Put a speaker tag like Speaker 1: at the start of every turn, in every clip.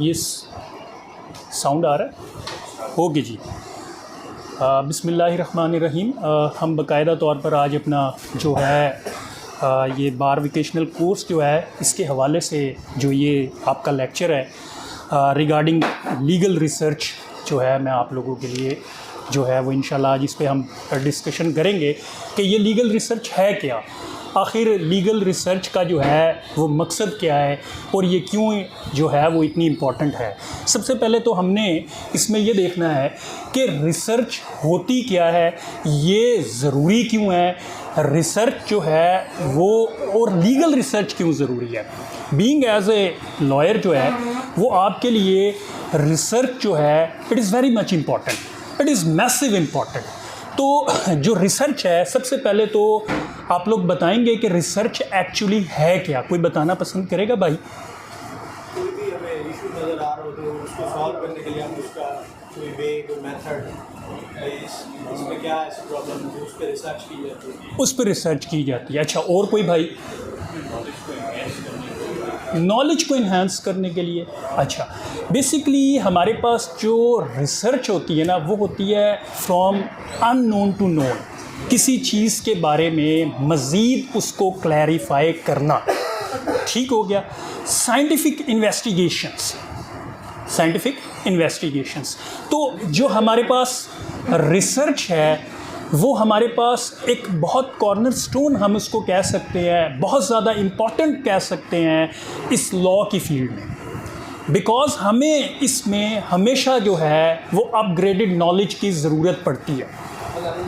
Speaker 1: ये साउंड आ रहा है? ओके जी। बिस्मिल्लाहिर्रहमानिर्रहीम। हम बाकायदा तौर पर आज अपना जो है ये बार वोकेशनल कोर्स जो है इसके हवाले से जो ये आपका लेक्चर है रिगार्डिंग लीगल रिसर्च जो है मैं आप लोगों के लिए जो है वो इंशाल्लाह आज इस पे हम डिस्कशन करेंगे कि ये लीगल रिसर्च है क्या, आखिर लीगल रिसर्च का जो है वो मकसद क्या है और ये क्यों जो है वो इतनी इम्पॉर्टेंट है। सबसे पहले तो हमने इसमें ये देखना है कि रिसर्च होती क्या है, ये ज़रूरी क्यों है, रिसर्च जो है वो और लीगल रिसर्च क्यों ज़रूरी है। बीइंग एज ए लॉयर जो है वो आपके लिए रिसर्च जो है it is very much important, it is massive important. तो जो रिसर्च है सबसे पहले तो आप लोग बताएंगे कि रिसर्च एक्चुअली है क्या, कोई बताना पसंद करेगा भाई?
Speaker 2: कोई भी हमें इशू नज़र आ रहा हो तो उसको सॉल्व करने के लिए हम उसका कोई वे कोई मेथड इसमें क्या ऐसी प्रॉब्लम है उस पर रिसर्च की जाती है,
Speaker 1: उस पर रिसर्च की जाती है। अच्छा, और कोई भाई? नॉलेज को इन्हांस करने के लिए। अच्छा, बेसिकली हमारे पास जो रिसर्च होती है ना वो होती है फ्रॉम अननोन टू नोन, किसी चीज़ के बारे में मज़ीद उसको क्लैरिफाई करना। ठीक हो गया। Scientific investigations. तो जो हमारे पास रिसर्च है वो हमारे पास एक बहुत कॉर्नरस्टोन हम उसको कह सकते हैं, बहुत ज़्यादा इम्पॉर्टेंट कह सकते हैं इस लॉ की फील्ड में, बिकॉज़ हमें इसमें हमेशा जो है वो अपग्रेडेड नॉलेज की ज़रूरत पड़ती है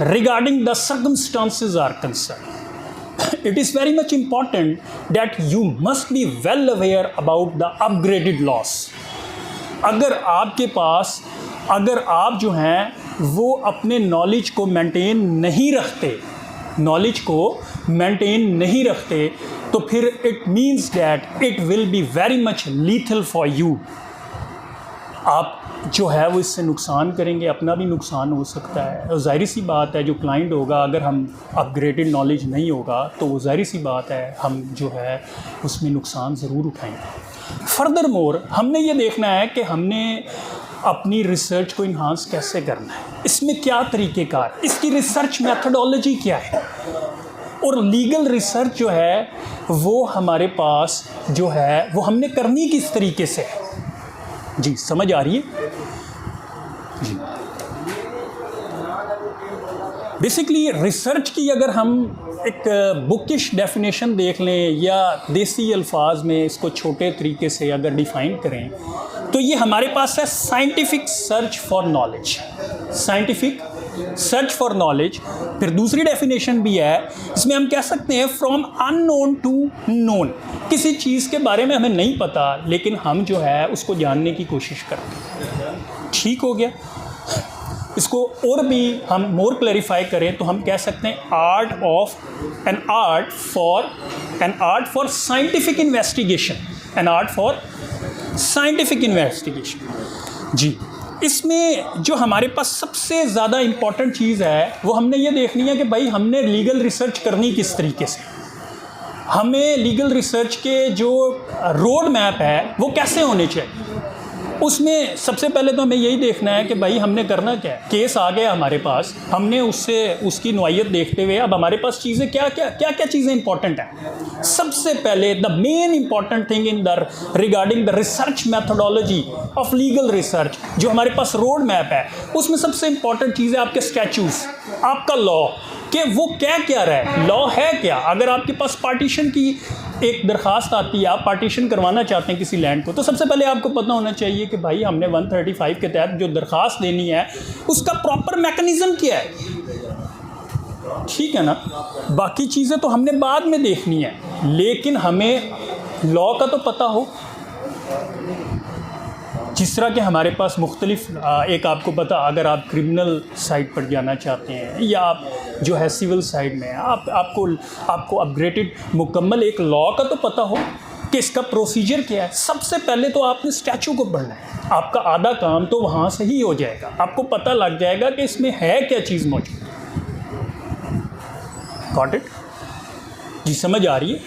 Speaker 1: regarding the circumstances are concern. It is very much important that you must be well aware about the upgraded loss. अगर आप जो हैं वो अपने नॉलेज को मेंटेन नहीं रखते तो फिर it means that it will be very much lethal for you. आप जो है वो इससे नुकसान करेंगे, अपना भी नुकसान हो सकता है। और ज़ाहिर सी बात है जो क्लाइंट होगा अगर हम अपग्रेडेड नॉलेज नहीं होगा तो वो ज़ाहिर सी बात है हम जो है उसमें नुकसान ज़रूर उठाएंगे। फर्दर मोर हमने ये देखना है कि हमने अपनी रिसर्च को इन्हांस कैसे करना है, इसमें क्या तरीक़ेकार, इसकी रिसर्च मेथडोलॉजी क्या है, और लीगल रिसर्च जो है वो हमारे पास जो है वो हमने करनी किस तरीके से है। जी समझ आ रही है जी। बेसिकली रिसर्च की अगर हम एक बुकिश डेफिनेशन देख लें या देसी अल्फाज में इसको छोटे तरीके से अगर डिफ़ाइन करें तो ये हमारे पास है साइंटिफिक सर्च फॉर नॉलेज। फिर दूसरी डेफिनेशन भी है, इसमें हम कह सकते हैं फ्रॉम अननोन टू नोन, किसी चीज़ के बारे में हमें नहीं पता लेकिन हम जो है उसको जानने की कोशिश करते हैं। ठीक हो गया। इसको और भी हम मोर क्लैरिफाई करें तो हम कह सकते हैं an art for scientific investigation. जी, इसमें जो हमारे पास सबसे ज़्यादा इम्पॉर्टेंट चीज़ है वो हमने ये देखनी है कि भाई हमने लीगल रिसर्च करनी किस तरीके से, हमें लीगल रिसर्च के जो रोड मैप है वो कैसे होने चाहिए। उसमें सबसे पहले तो हमें यही देखना है कि भाई हमने करना क्या है। केस आ गया हमारे पास, हमने उसकी नौइयत देखते हुए अब हमारे पास चीज़ें क्या चीज़ें इंपॉर्टेंट हैं। सबसे पहले the main important thing in the regarding the research methodology of legal research, जो हमारे पास रोड मैप है उसमें सबसे इंपॉर्टेंट चीज़ है आपके स्टैट्यूट्स, आपका लॉ, कि वो क्या रहा है, लॉ है क्या। अगर आपके पास पार्टीशन की एक दरख्वास्त आती है, आप पार्टीशन करवाना चाहते हैं किसी लैंड को, तो सबसे पहले आपको पता होना चाहिए कि भाई हमने 135 के तहत जो दरख्वास्त देनी है उसका प्रॉपर मैकेनिज़्म क्या है। ठीक है ना। बाकी चीज़ें तो हमने बाद में देखनी है लेकिन हमें लॉ का तो पता हो। जिस तरह के हमारे पास मुख्तलिफ एक आपको पता, अगर आप क्रिमिनल साइड पर जाना चाहते हैं या आप जो है सिविल साइड में आपको अपग्रेडेड मुकम्मल एक लॉ का तो पता हो कि इसका प्रोसीजर क्या है। सबसे पहले तो आपने स्टैचू को पढ़ना है, आपका आधा काम तो वहाँ से ही हो जाएगा, आपको पता लग जाएगा कि इसमें है क्या चीज़ मौजूद। गॉट इट जी, समझ आ रही है।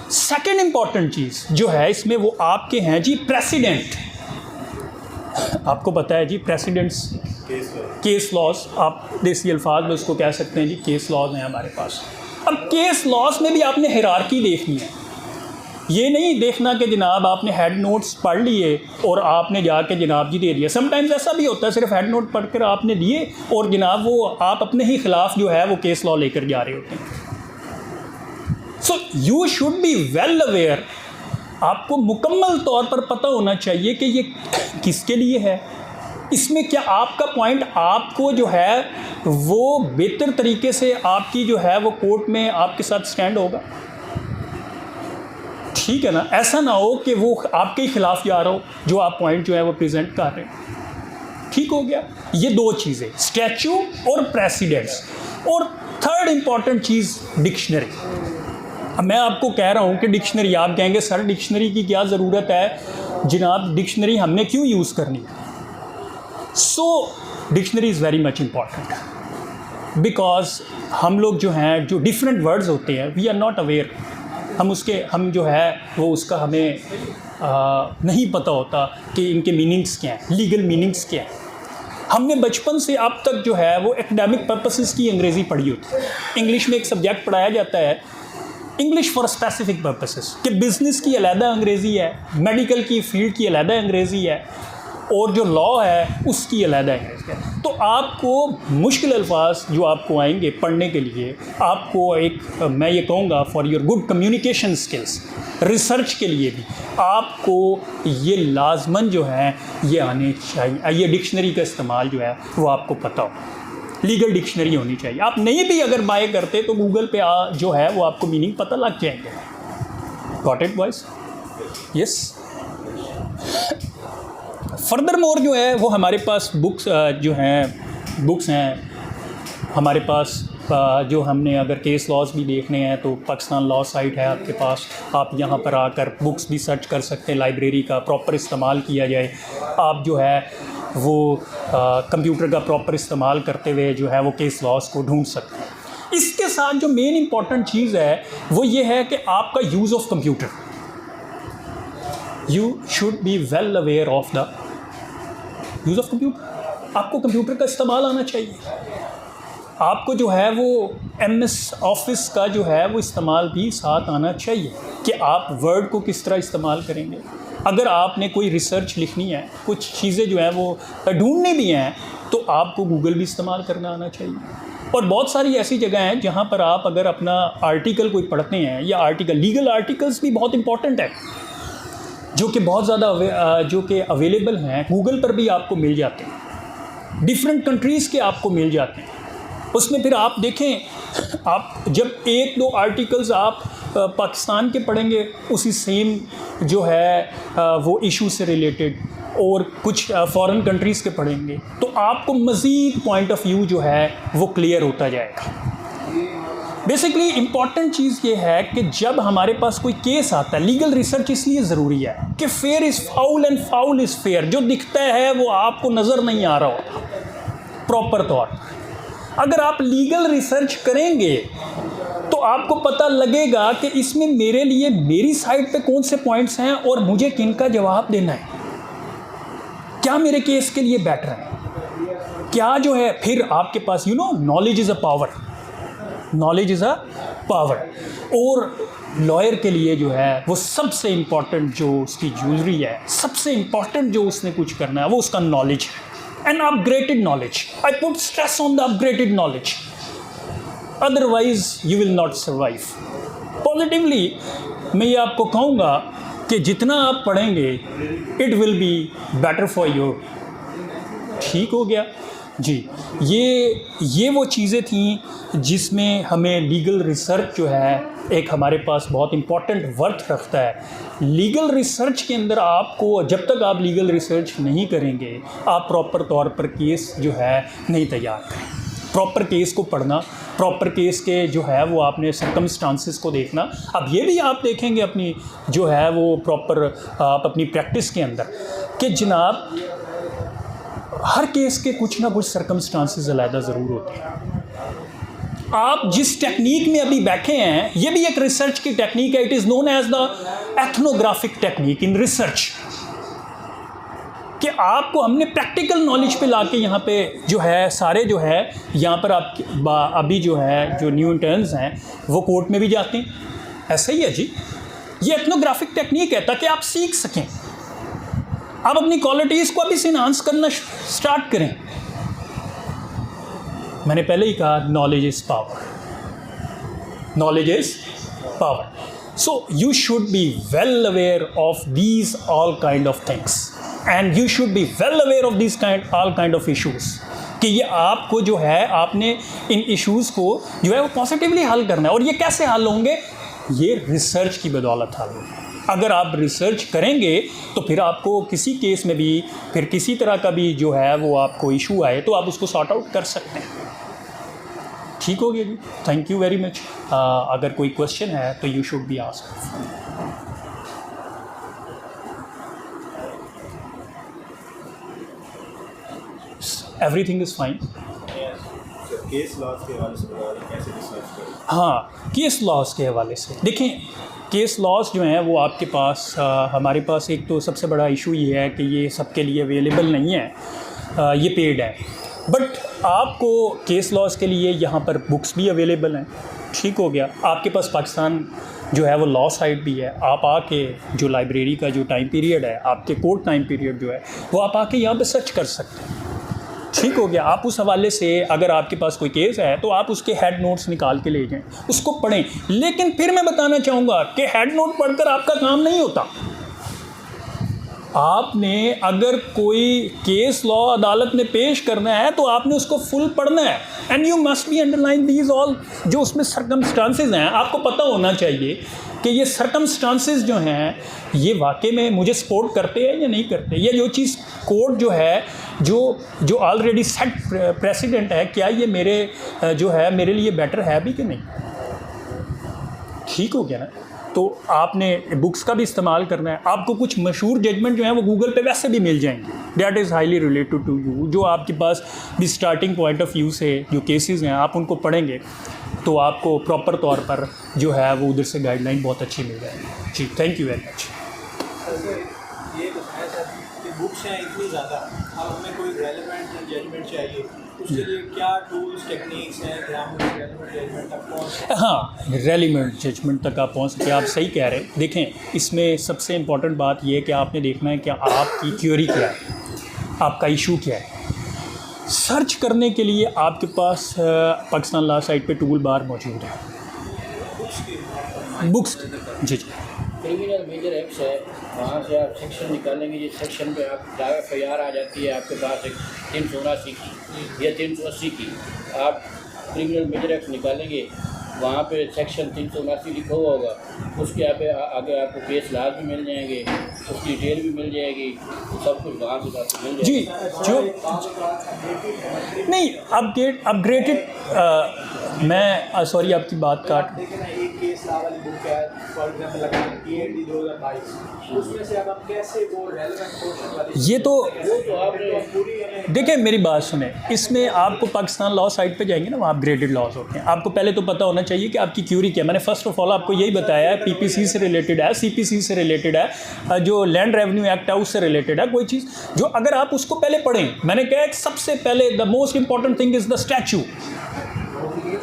Speaker 1: सेकेंड इंपॉर्टेंट चीज़ जो है इसमें वो आपके हैं जी प्रेसिडेंट। आपको पता है जी प्रेसिडेंट्स, केस लॉज, आप देसी अल्फाज में उसको कह सकते हैं जी केस लॉज हैं हमारे पास। अब केस लॉज में भी आपने हिरार्की देखनी है, ये नहीं देखना कि जनाब आपने हेड नोट्स पढ़ लिए और आपने जाके जनाब जी दे दिया। समटाइम्स ऐसा भी होता है सिर्फ हेड नोट पढ़कर आपने दिए और जनाब वो आप अपने ही खिलाफ जो है वो केस लॉ लेकर जा रहे होते हैं। So you should B well aware, आपको मुकम्मल तौर पर पता होना चाहिए कि ये किसके लिए है, इसमें क्या आपका पॉइंट आपको जो है वो बेहतर तरीके से आपकी जो है वो कोर्ट में आपके साथ स्टैंड होगा। ठीक है ना, ऐसा ना हो कि वो आपके ही खिलाफ जा रहा हो जो आप पॉइंट जो है वो प्रेजेंट कर रहे हैं। ठीक हो गया, ये दो चीज़ें, स्टैचू और प्रेसिडेंट्स। और थर्ड इंपॉर्टेंट चीज़ डिक्शनरी। अब मैं आपको कह रहा हूँ कि डिक्शनरी, आप कहेंगे सर डिक्शनरी की क्या ज़रूरत है जनाब, डिक्शनरी हमने क्यों यूज़ करनी है? So dictionary is very much important because हम लोग जो हैं जो डिफरेंट वर्ड्स होते हैं वी आर नॉट अवेयर, हम जो है वो उसका हमें नहीं पता होता कि इनके मीनिंग्स क्या हैं, लीगल मीनिंग्स क्या हैं। हमने बचपन से अब तक जो है वो एकेडमिक पर्पसेस की अंग्रेज़ी पढ़ी होती है। इंग्लिश में एक सब्जेक्ट पढ़ाया जाता है इंग्लिश फॉर स्पेसिफिक पर्पसेस, कि बिज़नेस की अलहदा अंग्रेज़ी है, मेडिकल की फील्ड की अलहदा अंग्रेज़ी है और जो लॉ है उसकी अलहदा अंग्रेज़ी है। तो आपको मुश्किल अल्फाज जो आपको आएंगे पढ़ने के लिए, आपको एक मैं ये कहूँगा for your good communication skills, research के लिए भी आपको ये लाजमन जो है ये आने चाहिए। ये डिक्शनरी का इस्तेमाल जो है वो आपको पता हो, लीगल डिक्शनरी होनी चाहिए। आप नहीं भी अगर बाय करते तो गूगल पे जो है वो आपको मीनिंग पता लग जाएंगे। Got it boys? Yes. Further more जो है वो हमारे पास बुक्स जो हैं बुक्स हैं हमारे पास जो हमने अगर केस लॉज भी देखने हैं तो पाकिस्तान लॉ साइट है आपके पास, आप यहाँ पर आकर बुक्स भी सर्च कर सकते हैं। लाइब्रेरी का प्रॉपर इस्तेमाल किया जाए, आप जो है वो कंप्यूटर का प्रॉपर इस्तेमाल करते हुए जो है वो केस लॉज को ढूंढ सकते हैं। इसके साथ जो मेन इंपॉर्टेंट चीज़ है वो ये है कि आपका use of computer, you should B well aware of the use of computer. आपको कंप्यूटर का इस्तेमाल आना चाहिए, आपको जो है वो MS ऑफिस का जो है वो इस्तेमाल भी साथ आना चाहिए कि आप वर्ड को किस तरह इस्तेमाल करेंगे। अगर आपने कोई रिसर्च लिखनी है, कुछ चीज़ें जो हैं वो ढूंढनी भी हैं, तो आपको गूगल भी इस्तेमाल करना आना चाहिए। और बहुत सारी ऐसी जगह हैं जहाँ पर आप अगर अपना आर्टिकल कोई पढ़ते हैं या आर्टिकल, लीगल आर्टिकल्स भी बहुत इंपॉर्टेंट है जो कि बहुत ज़्यादा जो कि अवेलेबल हैं, गूगल पर भी आपको मिल जाते हैं, डिफरेंट कंट्रीज़ के आपको मिल जाते हैं। उसमें फिर आप देखें, आप जब एक दो आर्टिकल्स आप पाकिस्तान के पढ़ेंगे उसी सेम जो है वो इशू से रिलेटेड, और कुछ फॉरेन कंट्रीज़ के पढ़ेंगे तो आपको मज़ीद पॉइंट ऑफ व्यू जो है वो क्लियर होता जाएगा। बेसिकली इम्पॉर्टेंट चीज़ ये है कि जब हमारे पास कोई केस आता है, लीगल रिसर्च इसलिए ज़रूरी है कि fair is foul and foul is fair. जो दिखता है वो आपको नज़र नहीं आ रहा होता प्रॉपर तौर पर। अगर आप लीगल रिसर्च करेंगे तो आपको पता लगेगा कि इसमें मेरे लिए मेरी साइड पे कौन से पॉइंट्स हैं और मुझे किन का जवाब देना है, क्या मेरे केस के लिए बेटर है, क्या जो है। फिर आपके पास knowledge is a power, knowledge is a power. और लॉयर के लिए जो है वो सबसे इम्पॉर्टेंट जो उसकी ज्वेलरी है, सबसे इम्पॉर्टेंट जो उसने कुछ करना है वो उसका नॉलेज है। An upgraded knowledge. I put stress on the upgraded knowledge. Otherwise, you will not survive. Positively, मैं ये आपको कहूँगा कि जितना आप पढ़ेंगे, it will be better for you. ठीक हो गया जी। ये वो चीज़ें थीं जिसमें हमें लीगल रिसर्च जो है एक हमारे पास बहुत इम्पॉर्टेंट वर्थ रखता है। लीगल रिसर्च के अंदर आपको, जब तक आप लीगल रिसर्च नहीं करेंगे, आप प्रॉपर तौर पर केस जो है नहीं तैयार करें। प्रॉपर केस को पढ़ना, प्रॉपर केस के जो है वो आपने सर्कमस्टांसेस को देखना। अब ये भी आप देखेंगे अपनी जो है वो प्रॉपर आप अपनी प्रैक्टिस के अंदर कि जनाब हर केस के कुछ ना कुछ सर्कमस्टांसेस अलहदा ज़रूर होते हैं। आप जिस टेक्निक में अभी बैठे हैं ये भी एक रिसर्च की टेक्निक है. It is known as the ethnographic technique in research, कि आपको हमने प्रैक्टिकल नॉलेज पे लाके यहाँ पे जो है सारे जो है यहाँ पर आप अभी जो है जो न्यू इंटर्न्स हैं वो कोर्ट में भी जाते हैं. ऐसा ही है जी, ये एथनोग्राफिक टेक्निक है ताकि आप सीख सकें. आप अपनी क्वालिटीज़ को अभी से इन्हांस करना स्टार्ट करें. मैंने पहले ही कहा knowledge is power, knowledge is power. So you should B well aware of these all kind of things and you should B well aware of this all kind of issues, कि ये आपको जो है आपने इन इश्यूज़ को जो है वो पॉजिटिवली हल करना है. और ये कैसे हल होंगे? ये रिसर्च की बदौलत हल होंगे. अगर आप रिसर्च करेंगे तो फिर आपको किसी केस में भी फिर किसी तरह का भी जो है वो आपको इशू आए तो आप उसको सॉर्ट आउट कर सकते हैं. ठीक हो गया जी. Thank you very much. अगर कोई क्वेश्चन है तो you should be asked. Everything is fine.
Speaker 2: Case laws के हवाले से कैसे रिसर्च करें?
Speaker 1: हाँ, केस लॉज के हवाले से देखें. केस लॉज जो हैं वो आपके पास हमारे पास एक तो सबसे बड़ा इशू ये है कि ये सबके लिए अवेलेबल नहीं है. ये पेड है, बट आपको केस लॉज के लिए यहाँ पर बुक्स भी अवेलेबल हैं. ठीक हो गया. आपके पास पाकिस्तान जो है वो लॉ साइट भी है. आप आके जो लाइब्रेरी का जो टाइम पीरियड है, आपके कोर्ट टाइम पीरियड जो है वो आप आके यहाँ पे सर्च कर सकते हैं. ठीक हो गया. आप उस हवाले से अगर आपके पास कोई केस है तो आप उसके हेड नोट्स निकाल के ले जाएं, उसको पढ़ें. लेकिन फिर मैं बताना चाहूँगा कि हेड नोट पढ़कर आपका काम नहीं होता. आपने अगर कोई केस लॉ अदालत में पेश करना है तो आपने उसको फुल पढ़ना है. And you must B underline these all जो उसमें सरकमस्टांसेस हैं. आपको पता होना चाहिए कि ये सरकमस्टांसेस जो हैं ये वाकई में मुझे सपोर्ट करते हैं या नहीं करते. ये जो चीज़ कोर्ट जो है जो ऑलरेडी सेट प्रेसिडेंट है, क्या ये मेरे जो है मेरे लिए बेटर है भी कि नहीं. ठीक हो गया ना. तो आपने बुक्स का भी इस्तेमाल करना है. आपको कुछ मशहूर जजमेंट जो है वो गूगल पे वैसे भी मिल जाएंगे. That is highly related to you. जो आपके पास भी स्टार्टिंग पॉइंट ऑफ व्यू से जो केसेस हैं आप उनको पढ़ेंगे तो आपको प्रॉपर तौर पर जो है वो उधर से गाइडलाइन बहुत अच्छी मिल जाएगी. जी, थैंक यू वेरी मच.
Speaker 2: ये बताया सर कि बुक्स हैं इतनी ज़्यादा, अब हमें कोई रेलेवेंट जजमेंट चाहिए, उसके लिए क्या टूल्स टेक्निक्स हैं कि हम रेलेवेंट जजमेंट तक पहुँच सकें?
Speaker 1: हाँ, रेलिवेंट जजमेंट तक आप पहुँच सके. आप सही कह रहे हैं. देखें, इसमें सबसे इम्पॉर्टेंट बात यह है कि आपने देखना है कि आपकी क्वेरी क्या है, आपका इशू क्या है. सर्च करने के लिए आपके पास पाकिस्तान लॉ साइट पे टूल बार मौजूद है. बुक्स जी.
Speaker 3: क्रिमिनल मेजर एक्ट्स है, वहाँ से आप सेक्शन निकालेंगे. जिस सेक्शन पे आप FIR आ जाती है आपके पास एक 379 की या 380 की, आप क्रिमिनल मेजर एक्ट निकालेंगे. वहाँ पे सेक्शन 379 लिखा हुआ होगा. उसके आगे आपको केस लाज भी मिल जाएंगे, उसकी डिटेल भी मिल जाएगी. तो सब कुछ वहाँ से आपको मिल
Speaker 1: जी.
Speaker 3: जाएगा.
Speaker 1: जो नहीं अपग्रेडेड मैं सॉरी आपकी बात काट.
Speaker 2: देखिए ना, एक केस लॉ वाली बुक है फॉर एग्जांपल लगा PhD 2022, उसमें से अब आप कैसे वो रेलेवेंट पोर्शन वाली
Speaker 1: ये तो
Speaker 2: आपने पूरी हमें
Speaker 1: देखिए मेरी बात सुने. इसमें आपको पाकिस्तान लॉ साइट पे जाएंगे ना, वहाँ अपग्रेडेड लॉज होते हैं. आपको पहले तो पता होना चाहिए कि आपकी क्यूरी क्या है. मैंने फर्स्ट ऑफ ऑल आपको यही बताया है, PPC से रिलेटेड है, CPC से रिलेटेड है, जो लैंड रेवेन्यू एक्ट है उससे रिलेटेड है. कोई चीज़ जो अगर आप उसको पहले पढ़ें, मैंने कहा कि सबसे पहले the most important thing is the statue.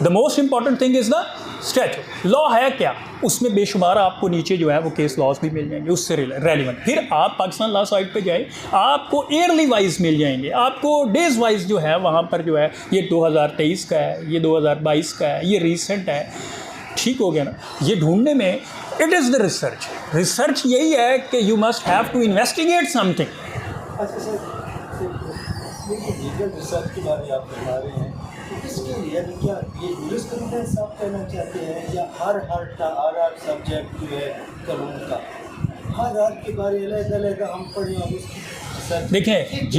Speaker 1: The most important thing is the statue. Law है क्या, उसमें बेशुमार आपको नीचे जो है वो केस लॉज भी मिल जाएंगे उससे रेलिवेंट. फिर आप पाकिस्तान लॉ साइट पे जाए, आपको ईयरली वाइज मिल जाएंगे, आपको डेज वाइज जो है वहाँ पर जो है ये 2023 का है, ये 2022 का है, ये रिसेंट है. ठीक हो गया ना. ये ढूंढने में it is the research. Research यही है कि you must have to investigate something.
Speaker 2: अच्छा सर, लीगल रिसर्च के बारे में आप बता रहे हैं, इसके लिए यानी क्या ये यूरिस्प्रूडेंस आप कहना चाहते हैं, या हर सब्जेक्ट जो है कानून का हर के बारे अलग हम पढ़ें और उसकी रिसर्च.
Speaker 1: देखें,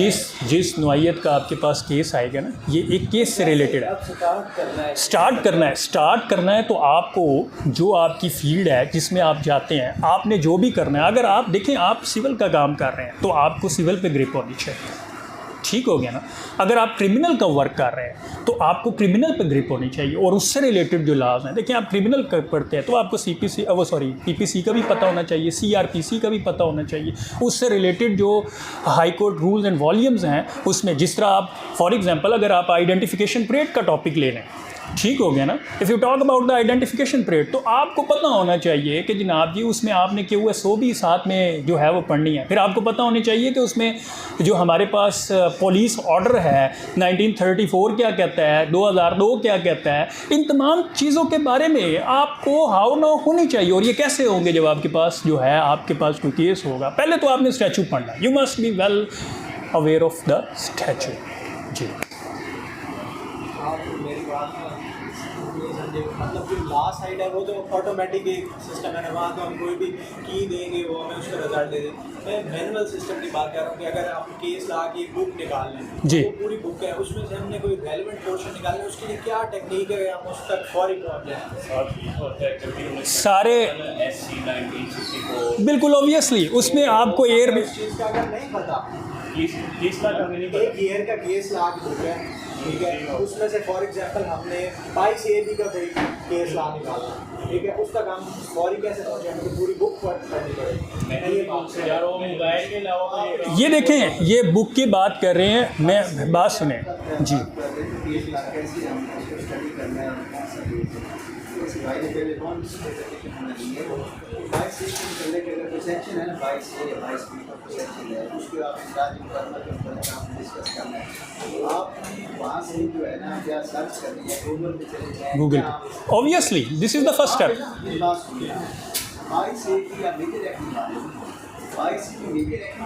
Speaker 1: जिस नौइयत का आपके पास केस आएगा ना, ये एक केस से रिलेटेड है.
Speaker 2: अब
Speaker 1: स्टार्ट करना है तो आपको जो आपकी फील्ड है जिसमें आप जाते हैं, आपने जो भी करना है. अगर आप देखें आप सिविल का काम कर रहे हैं तो आपको सिविल पे ग्रिप होनी चाहिए. ठीक हो गया ना। अगर आप क्रिमिनल का वर्क कर रहे हैं तो आपको क्रिमिनल पे ग्रिप होनी चाहिए और उससे रिलेटेड जो लॉज हैं, देखिए आप क्रिमिनल पढ़ते हैं तो आपको पीपीसी का भी पता होना चाहिए, सीआरपीसी का भी पता होना चाहिए, उससे रिलेटेड जो high court rules and volumes हैं उसमें, जिस तरह आप फॉर एग्जांपल अगर आप आइडेंटिफिकेशन परेड का टॉपिक ले लें, ठीक हो गया ना। If you talk about the identification parade तो आपको पता होना चाहिए कि जनाब जी उसमें आपने QSO भी साथ में जो है वो पढ़नी है। फिर आपको पता होनी चाहिए कि उसमें जो हमारे पास पुलिस ऑर्डर है 1934 क्या कहता है, 2002 क्या कहता है, इन तमाम चीज़ों के बारे में आपको हाउ नाउ होनी चाहिए। और ये कैसे होंगे जब आपके पास जो है आपके पास कोई केस होगा। पहले तो आपने स्टैचू पढ़ना, you must be well aware of the statute. जी
Speaker 2: आप मेरी बात मतलब जो लास्ट साइड है वो तो ऑटोमेटिक एक सिस्टम है ना, वहाँ तो हम कोई भी की देंगे वो हमें उसका रिजल्ट दे दें। मैं मैनुअल सिस्टम की बात कर रहा हूँ कि अगर आप केस ला के बुक निकाल लें
Speaker 1: जी,
Speaker 2: तो पूरी बुक है, उसमें से हमने कोई रेलिवेंट पोर्शन निकालना है, उसके लिए क्या टेक्निक है, हम उस तक फौरी पहुँच जाए।
Speaker 1: सारे बिल्कुल ऑब्वियसली उसमें आपको एयर
Speaker 2: इस चीज़ का अगर नहीं पता, एक ईयर का केस ला के बुक है, ठीक है, उसमें से फॉर एग्जांपल हमने 22 AB का कोई केस ला निकाला, ठीक है, उस तक हम फौरी कैसे पहुँचे, हमको पूरी बुक पढ़नी पड़ेगी।
Speaker 1: ये देखें, ये बुक की बात कर रहे हैं, मैं बात सुने जी।
Speaker 4: सेक्शन है ना 22 से 22 सेक्शन है, उसके आप डिस्कस करना है। आप वहाँ से जो है ना क्या सर्च करनी है, गूगल पे चले जाएं,
Speaker 1: Google obviously this is the first step.
Speaker 4: 22 से या मेजर एक्ट निकाले, 22 की मेजर एक्ट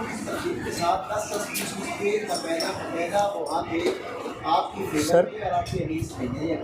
Speaker 4: के साथ 10-20 पेज का पैदा वहाँ पे आपकी
Speaker 1: सर
Speaker 4: और आपके अगेंस्ट में या